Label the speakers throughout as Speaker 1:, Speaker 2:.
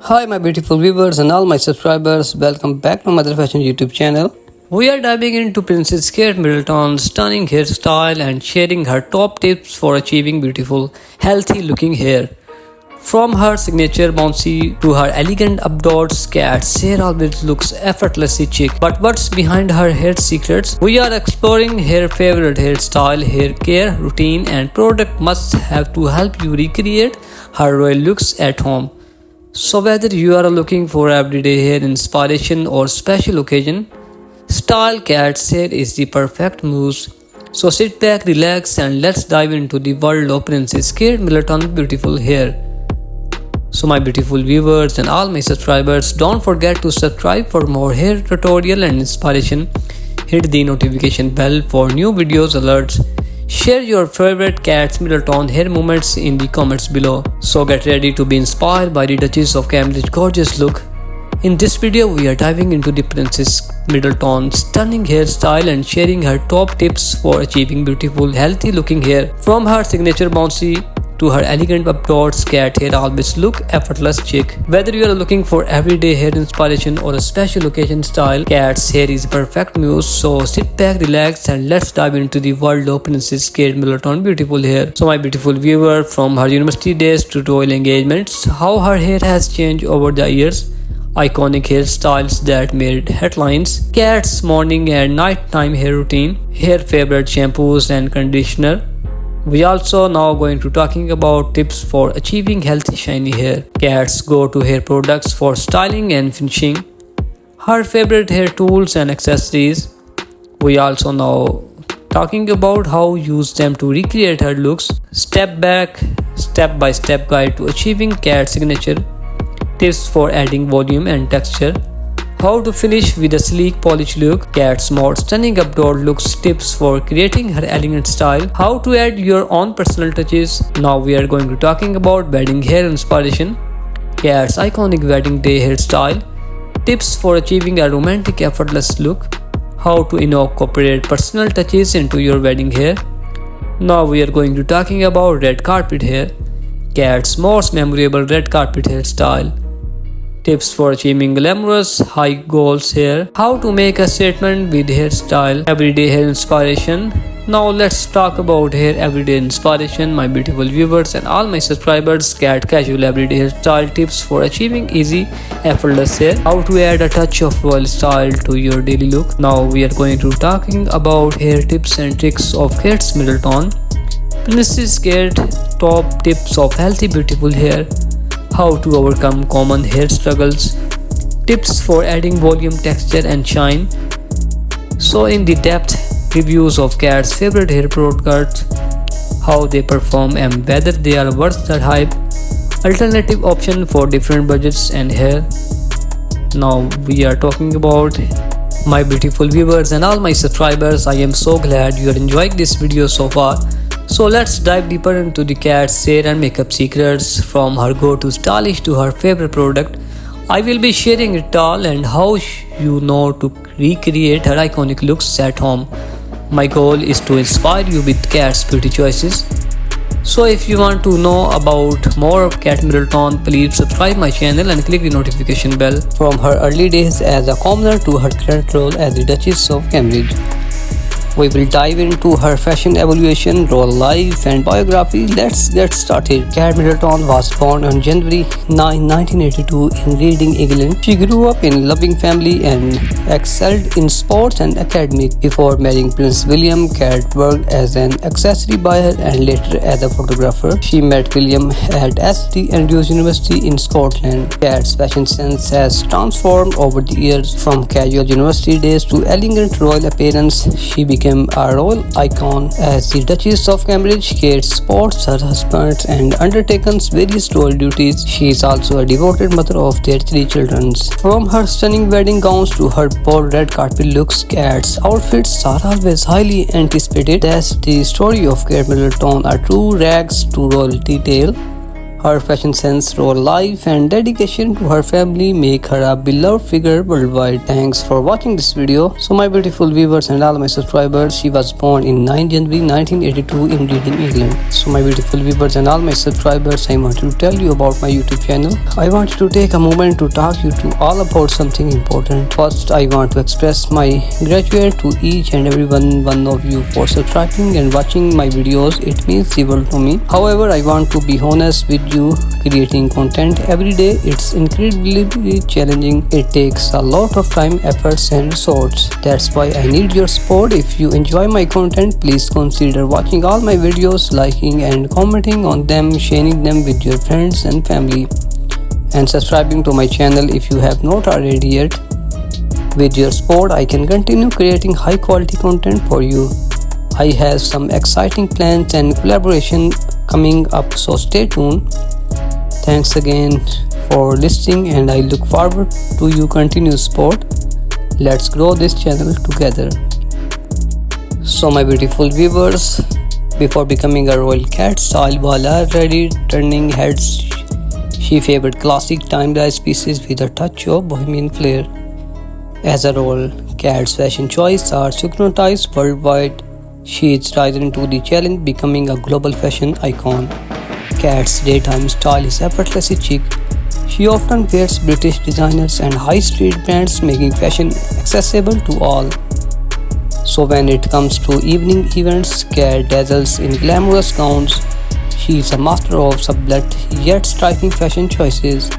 Speaker 1: Hi my beautiful viewers and all my subscribers, welcome back to my fashion YouTube channel. We are diving into Princess Kate Middleton's stunning hairstyle and sharing her top tips for achieving beautiful, healthy looking hair. From her signature bouncy to her elegant updots, Kate's hair always looks effortlessly chic. But what's behind her hair secrets? We are exploring her favorite hairstyle, hair care, routine and product must have to help you recreate her royal looks at home. So whether you are looking for everyday hair inspiration or special occasion, style Kate's hair is the perfect muse. So sit back, relax and let's dive into the world of Princess Kate Middleton's beautiful hair. So my beautiful viewers and all my subscribers, don't forget to subscribe for more hair tutorial and inspiration. Hit the notification bell for new videos alerts. Share your favorite Kate Middleton hair moments in the comments below. So get ready to be inspired by the Duchess of Cambridge's gorgeous look. In this video we are diving into the Princess Middleton's stunning hairstyle and sharing her top tips for achieving beautiful healthy looking hair. From her signature bouncy to her elegant updots, Kate hair always look effortless chic. Whether you are looking for everyday hair inspiration or a special occasion style, Kate's hair is a perfect muse. So sit back, relax and let's dive into the world of Princess Kate Middleton beautiful hair. So my beautiful viewer, from her university days to royal engagements, how her hair has changed over the years. Iconic hairstyles that made headlines, Kate's morning and nighttime hair routine, hair favorite shampoos and conditioner. We also now going to talking about tips for achieving healthy shiny hair, Kate's go-to hair products for styling and finishing, her favorite hair tools and accessories. We also now talking about how use them to recreate her looks, step by step guide to achieving Kate's signature, tips for adding volume and texture, how to finish with a sleek polished look, Kate's more stunning updoor looks, tips for creating her elegant style, how to add your own personal touches. Now we are going to talking about wedding hair inspiration, Kate's iconic wedding day hairstyle, tips for achieving a romantic effortless look, how to incorporate personal touches into your wedding hair. Now we are going to talking about red carpet hair, Kate's most memorable red carpet hairstyle, tips for achieving glamorous high goals hair, how to make a statement with hairstyle, everyday hair inspiration. Now let's talk about hair everyday inspiration, my beautiful viewers and all my subscribers. Kate casual everyday hairstyle tips for achieving easy effortless hair, how to add a touch of royal style to your daily look. Now we are going to talking about hair tips and tricks of Kate Middleton. Princess Kate top tips of healthy beautiful hair, how to overcome common hair struggles, tips for adding volume, texture and shine. So in the depth reviews of Kate's favorite hair products, how they perform and whether they are worth the hype, alternative option for different budgets and hair. Now we are talking about my beautiful viewers and all my subscribers. I am so glad you are enjoying this video so far. So let's dive deeper into the Kate's hair and makeup secrets, from her go-to stylish to her favorite product. I will be sharing it all and how you know to recreate her iconic looks at home. My goal is to inspire you with Kate's beauty choices. So if you want to know about more of Kate Middleton, please subscribe my channel and click the notification bell. From her early days as a commoner to her current role as the Duchess of Cambridge, we will dive into her fashion evolution, role life and biography. Let's get started. Kate Middleton was born on January 9, 1982 in Reading, England. She grew up in a loving family and excelled in sports and academic. Before marrying Prince William, Kate worked as an accessory buyer and later as a photographer. She met William at St Andrews University in Scotland. Kate's fashion sense has transformed over the years. From casual university days to elegant royal appearance, she became a royal icon. As the Duchess of Cambridge, Kate supports her husband and undertakes various royal duties. She is also a devoted mother of their 3 children. From her stunning wedding gowns to her bold red carpet looks, Kate's outfits are always highly anticipated. That's the story of Kate Middleton, a true rags to royalty tale. Her fashion sense, raw life, and dedication to her family make her a beloved figure worldwide. Thanks for watching this video. So my beautiful viewers and all my subscribers, she was born in 9 January 1982 in Middleton, England. So my beautiful viewers and all my subscribers, I want to tell you about my YouTube channel. I want you to take a moment to talk you to all about something important. First, I want to express my gratitude to each and every one of you for subscribing and watching my videos. It means the world to me. However, I want to be honest with you, creating content every day, it's incredibly challenging. It takes a lot of time, efforts and resources. That's why I need your support. If you enjoy my content, please consider watching all my videos, liking and commenting on them, sharing them with your friends and family, and subscribing to my channel if you have not already yet. With your support, I can continue creating high quality content for you. I have some exciting plans and collaboration coming up, so stay tuned. Thanks again for listening and I look forward to your continued support. Let's grow this channel together. So my beautiful viewers, before becoming a royal cat style while already turning heads, she favored classic timeless pieces with a touch of bohemian flair. As a royal cat's fashion choices are synchronized worldwide, she is rising to the challenge, becoming a global fashion icon. Kat's daytime style is effortlessly chic. She often wears British designers and high street brands, making fashion accessible to all. So when it comes to evening events, Kat dazzles in glamorous gowns. She is a master of subtle yet striking fashion choices.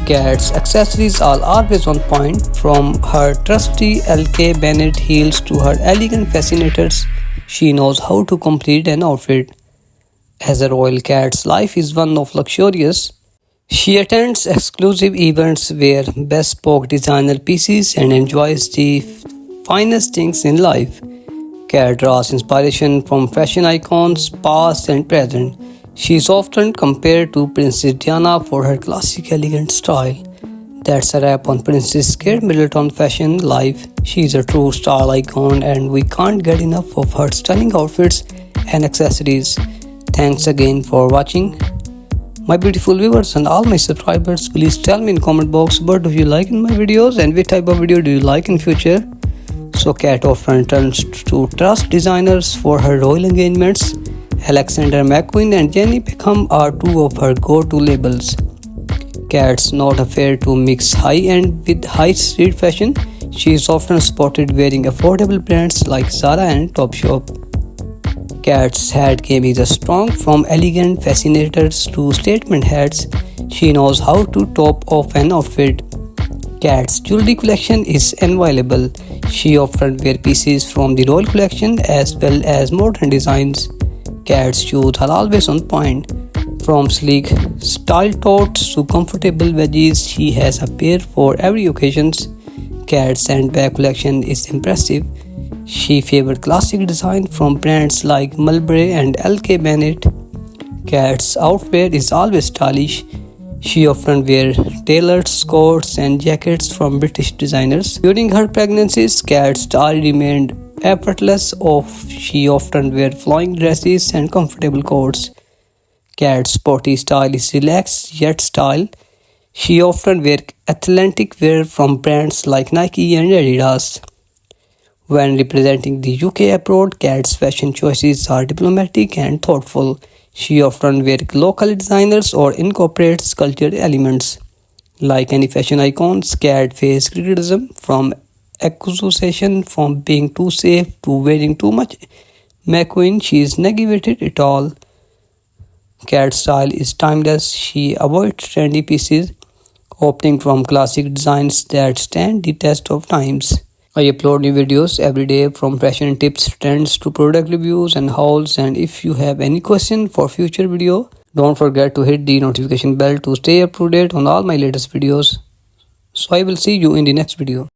Speaker 1: Kat's accessories are always on point, from her trusty LK Bennett heels to her elegant fascinators. She knows how to complete an outfit. As a royal cat's life is one of luxurious. She attends exclusive events, wears bespoke designer pieces and enjoys the finest things in life. Kat draws inspiration from fashion icons past and present. She is often compared to Princess Diana for her classic elegant style. That's a wrap on Princess Kate Middleton fashion life. She is a true style icon and we can't get enough of her stunning outfits and accessories. Thanks again for watching. My beautiful viewers and all my subscribers, please tell me in comment box what do you like in my videos and which type of video do you like in future. So Kat often turns to trust designers for her royal engagements. Alexander McQueen and Jenny Peckham are two of her go-to labels. Kat's not afraid to mix high-end with high-street fashion. She is often spotted wearing affordable brands like Zara and Topshop. Kat's hat game is strong, from elegant fascinators to statement hats. She knows how to top off an outfit. Kat's jewelry collection is inviolable. She often wears pieces from the royal collection as well as modern designs. Kat's shoes are always on point. From sleek style totes to comfortable wedges, she has a pair for every occasion. Kat's handbag collection is impressive. She favored classic design from brands like Mulberry and LK Bennett. Kat's outfit is always stylish. She often wears tailored coats and jackets from British designers. During her pregnancies, Kat's style remained effortless. She often wears flowing dresses and comfortable coats. Kat's sporty style is relaxed yet style. She often wears athletic wear from brands like Nike and Adidas. When representing the UK abroad, Kat's fashion choices are diplomatic and thoughtful. She often wears local designers or incorporates cultural elements. Like any fashion icons, Kat faces criticism from accusation from being too safe to wearing too much. McQueen, she is navigated it all. Kat's style is timeless. She avoids trendy pieces, opting from classic designs that stand the test of times. I upload new videos every day, from fashion tips, trends to product reviews and hauls. And if you have any question for future video, don't forget to hit the notification bell to stay up to date on all my latest videos. So I will see you in the next video.